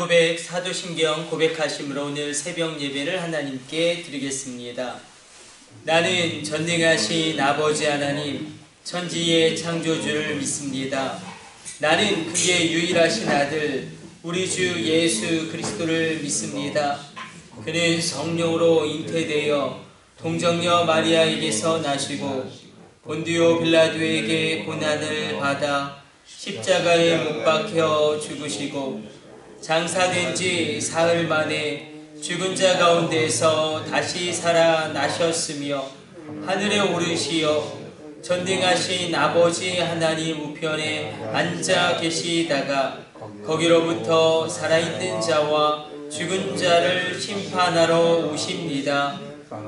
고백 사도신경 고백하심으로 오늘 새벽 예배를 하나님께 드리겠습니다. 나는 전능하신 아버지 하나님 천지의 창조주를 믿습니다. 나는 그의 유일하신 아들 우리 주 예수 그리스도를 믿습니다. 그는 성령으로 잉태되어 동정녀 마리아에게서 나시고 본디오 빌라도에게 고난을 받아 십자가에 못 박혀 죽으시고 장사된 지 사흘 만에 죽은 자 가운데서 다시 살아나셨으며 하늘에 오르시어 전능하신 아버지 하나님 우편에 앉아 계시다가 거기로부터 살아있는 자와 죽은 자를 심판하러 오십니다.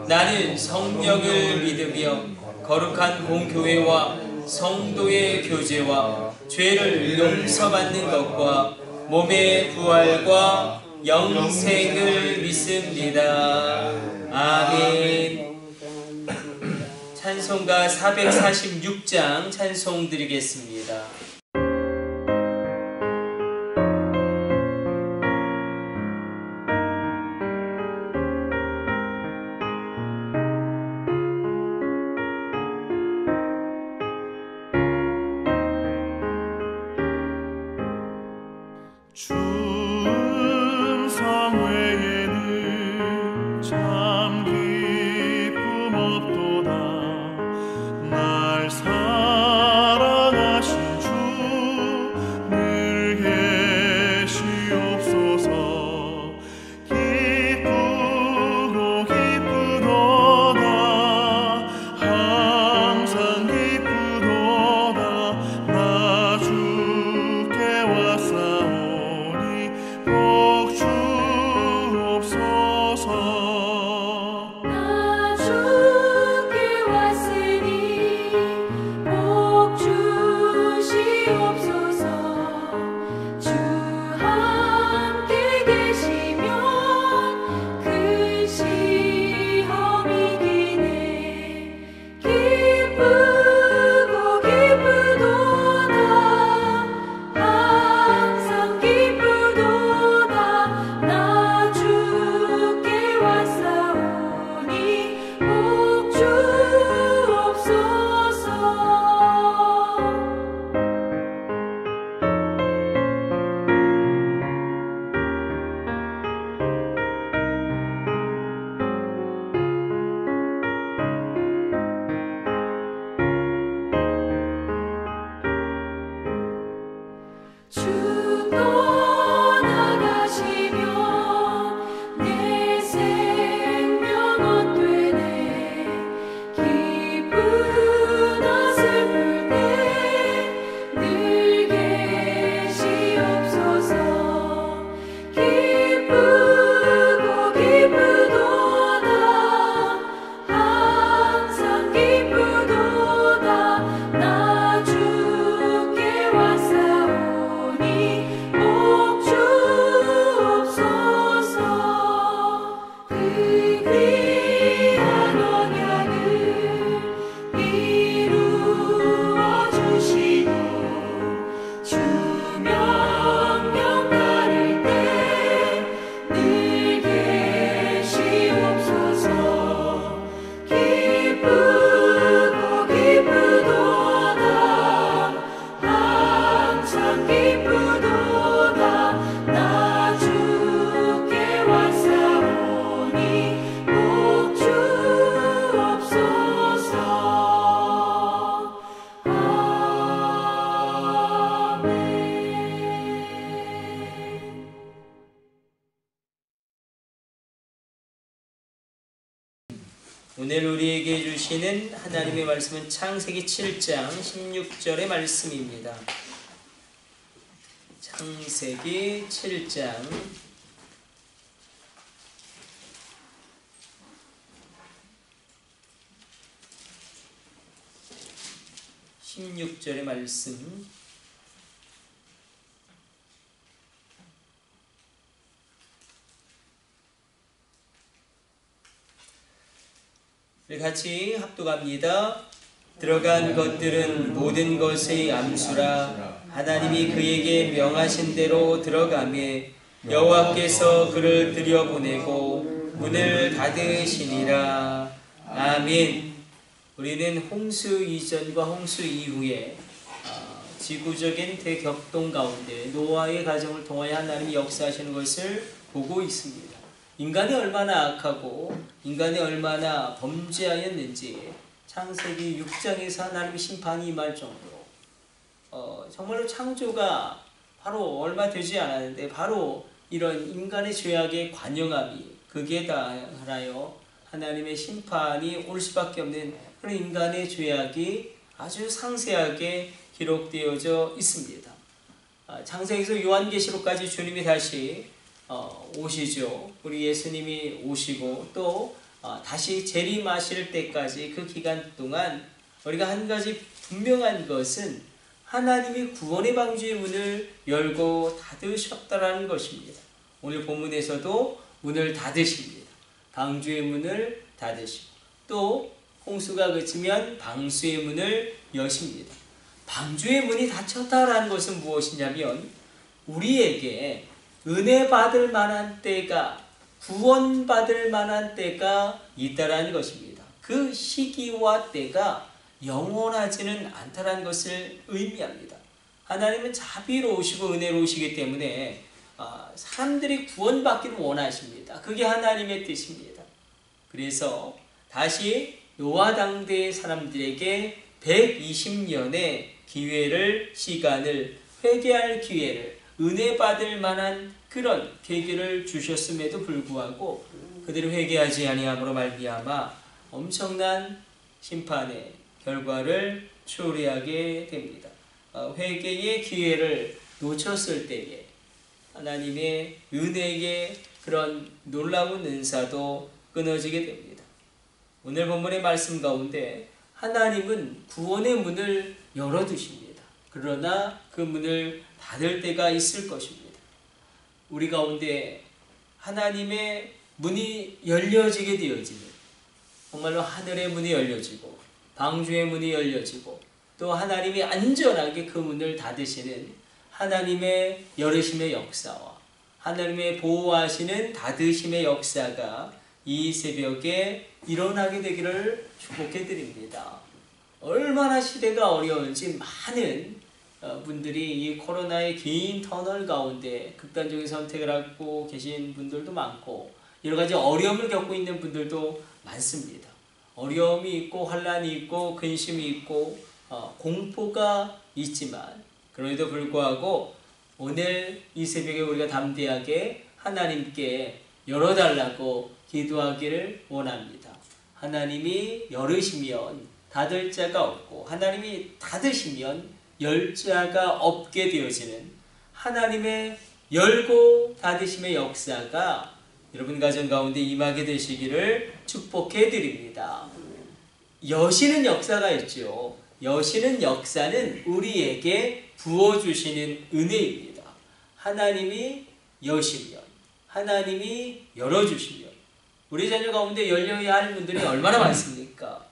나는 성령을 믿으며 거룩한 공교회와 성도의 교제와 죄를 용서받는 것과 몸의 부활과 영생을 믿습니다. 아멘. 찬송가 446장 찬송 드리겠습니다. 오늘 우리에게 주시는 하나님의 말씀은 창세기 7장 16절의 말씀입니다. 창세기 7장 16절의 말씀. 우리 같이 합독합니다. 들어간 것들은 모든 것의 암수라 하나님이 그에게 명하신 대로 들어가매 여호와께서 그를 들여보내고 문을 닫으시니라. 아멘. 우리는 홍수 이전과 홍수 이후에 지구적인 대격동 가운데 노아의 가정을 통하여 하나님이 역사하시는 것을 보고 있습니다. 인간이 얼마나 악하고 인간이 얼마나 범죄하였는지 창세기 6장에서 하나님의 심판이 임할 정도로 정말로 창조가 바로 얼마 되지 않았는데 바로 이런 인간의 죄악의 관영함이 극에 달하여 하나님의 심판이 올 수밖에 없는 그런 인간의 죄악이 아주 상세하게 기록되어져 있습니다. 창세기에서 요한계시록까지 주님이 다시 오시죠. 우리 예수님이 오시고 또 다시 재림하실 때까지 그 기간 동안 우리가 한 가지 분명한 것은 하나님이 구원의 방주의 문을 열고 닫으셨다라는 것입니다. 오늘 본문에서도 문을 닫으십니다. 방주의 문을 닫으시고 또 홍수가 그치면 방수의 문을 여십니다. 방주의 문이 닫혔다라는 것은 무엇이냐면 우리에게 은혜 받을 만한 때가 구원받을 만한 때가 있다라는 것입니다. 그 시기와 때가 영원하지는 않다라는 것을 의미합니다. 하나님은 자비로우시고 은혜로우시기 때문에 사람들이 구원받기를 원하십니다. 그게 하나님의 뜻입니다. 그래서 다시 노아 당대의 사람들에게 120년의 기회를 시간을 회개할 기회를 은혜 받을 만한 그런 계기를 주셨음에도 불구하고 그들이 회개하지 아니함으로 말미암아 엄청난 심판의 결과를 초래하게 됩니다. 회개의 기회를 놓쳤을 때에 하나님의 은혜의 그런 놀라운 은사도 끊어지게 됩니다. 오늘 본문의 말씀 가운데 하나님은 구원의 문을 열어두십니다. 그러나 그 문을 닫을 때가 있을 것입니다. 우리 가운데 하나님의 문이 열려지게 되어지는 정말로 하늘의 문이 열려지고 방주의 문이 열려지고 또 하나님이 안전하게 그 문을 닫으시는 하나님의 열으심의 역사와 하나님의 보호하시는 닫으심의 역사가 이 새벽에 일어나게 되기를 축복해 드립니다. 얼마나 시대가 어려운지 많은 분들이 이 코로나의 긴 터널 가운데 극단적인 선택을 하고 계신 분들도 많고 여러 가지 어려움을 겪고 있는 분들도 많습니다. 어려움이 있고 환난이 있고 근심이 있고 공포가 있지만 그럼에도 불구하고 오늘 이 새벽에 우리가 담대하게 하나님께 열어달라고 기도하기를 원합니다. 하나님이 열으시면 닫을 자가 없고 하나님이 닫으시면 열 자가 없게 되어지는 하나님의 열고 닫으심의 역사가 여러분 가정 가운데 임하게 되시기를 축복해 드립니다. 여시는 역사가 있죠. 여시는 역사는 우리에게 부어주시는 은혜입니다. 하나님이 여시면 하나님이 열어주시면 우리 자녀 가운데 열려야 할 분들이 얼마나 많습니까?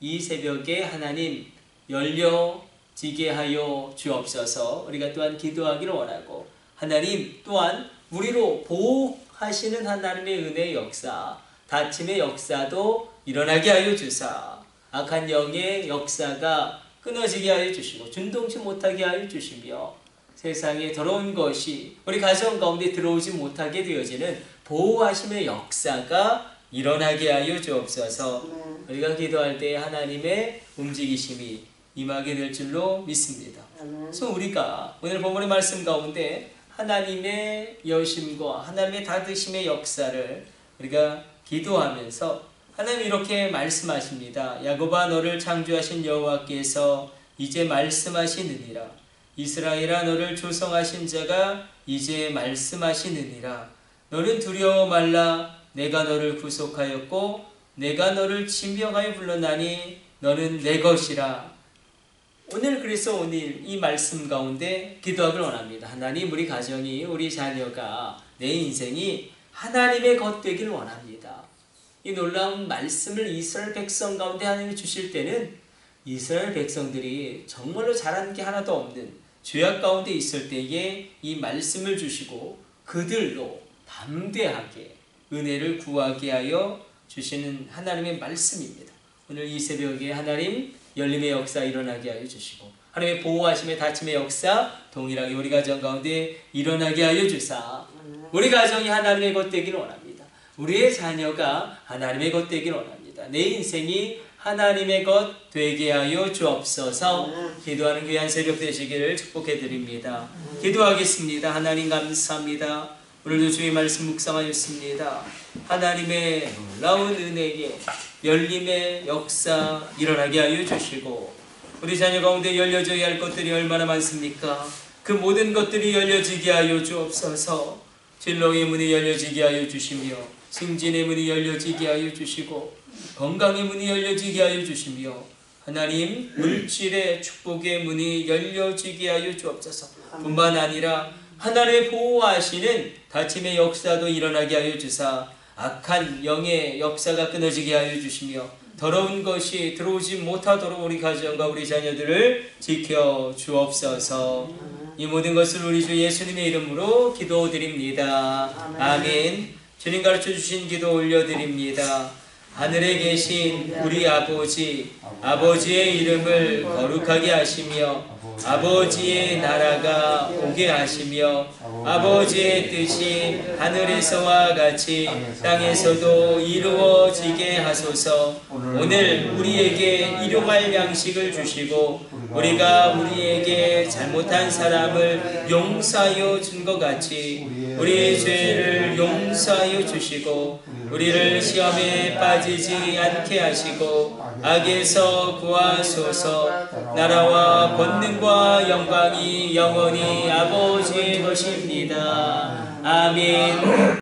이 새벽에 하나님 열려지게 하여 주옵소서. 우리가 또한 기도하기를 원하고 하나님 또한 우리로 보호하시는 하나님의 은혜의 역사 닫힘의 역사도 일어나게 하여 주사 악한 영의 역사가 끊어지게 하여 주시고 준동치 못하게 하여 주시며 세상에 더러운 것이 우리 가정 가운데 들어오지 못하게 되어지는 보호하심의 역사가 일어나게 하여 주옵소서. 우리가 기도할 때 하나님의 움직이심이 임하게 될 줄로 믿습니다. 그래서 우리가 오늘 본문의 말씀 가운데 하나님의 여심과 하나님의 닫으심의 역사를 우리가 기도하면서 하나님 이렇게 말씀하십니다. 야곱아 너를 창조하신 여호와께서 이제 말씀하시느니라. 이스라엘아 너를 조성하신 자가 이제 말씀하시느니라. 너는 두려워 말라. 내가 너를 구속하였고 내가 너를 진명하여 불렀나니 너는 내 것이라. 그래서 오늘 이 말씀 가운데 기도하기를 원합니다. 하나님 우리 가정이 우리 자녀가 내 인생이 하나님의 것 되기를 원합니다. 이 놀라운 말씀을 이스라엘 백성 가운데 하나님이 주실 때는 이스라엘 백성들이 정말로 잘하는 게 하나도 없는 죄악 가운데 있을 때에 이 말씀을 주시고 그들로 담대하게 은혜를 구하게 하여 주시는 하나님의 말씀입니다. 오늘 이 새벽에 하나님 열림의 역사 일어나게 하여 주시고 하나님의 보호하심의 다짐의 역사 동일하게 우리 가정 가운데 일어나게 하여 주사 우리 가정이 하나님의 것 되기를 원합니다. 우리의 자녀가 하나님의 것 되기를 원합니다. 내 인생이 하나님의 것 되게 하여 주옵소서. 기도하는 귀한 새벽 되시기를 축복해 드립니다. 기도하겠습니다. 하나님 감사합니다. 오늘도 주의 말씀 묵상하였습니다. 하나님의 놀라운 은혜에 열림의 역사 일어나게 하여 주시고 우리 자녀 가운데 열려져야 할 것들이 얼마나 많습니까? 그 모든 것들이 열려지게 하여 주옵소서. 진로의 문이 열려지게 하여 주시며 승진의 문이 열려지게 하여 주시고 건강의 문이 열려지게 하여 주시며 하나님 물질의 축복의 문이 열려지게 하여 주옵소서. 뿐만 아니라 하나님의 보호하시는 다짐의 역사도 일어나게 하여 주사 악한 영의 역사가 끊어지게 하여 주시며 더러운 것이 들어오지 못하도록 우리 가정과 우리 자녀들을 지켜 주옵소서. 이 모든 것을 우리 주 예수님의 이름으로 기도드립니다. 아멘. 주님 가르쳐 주신 기도 올려드립니다. 하늘에 계신 우리 아버지, 아버지의 이름을 거룩하게 하시며 아버지의 나라가 오게 하시며 아버지의 뜻이 하늘에서와 같이 땅에서도 이루어지게 하소서. 오늘 우리에게 일용할 양식을 주시고 우리가 우리에게 잘못한 사람을 용서하여 준 것 같이 우리의 죄를 용서하여 주시고 우리를 시험에 빠지지 않게 하시고 악에서 구하소서. 나라와 권능과 영광이 영원히 아버지의 것입니다. 아멘.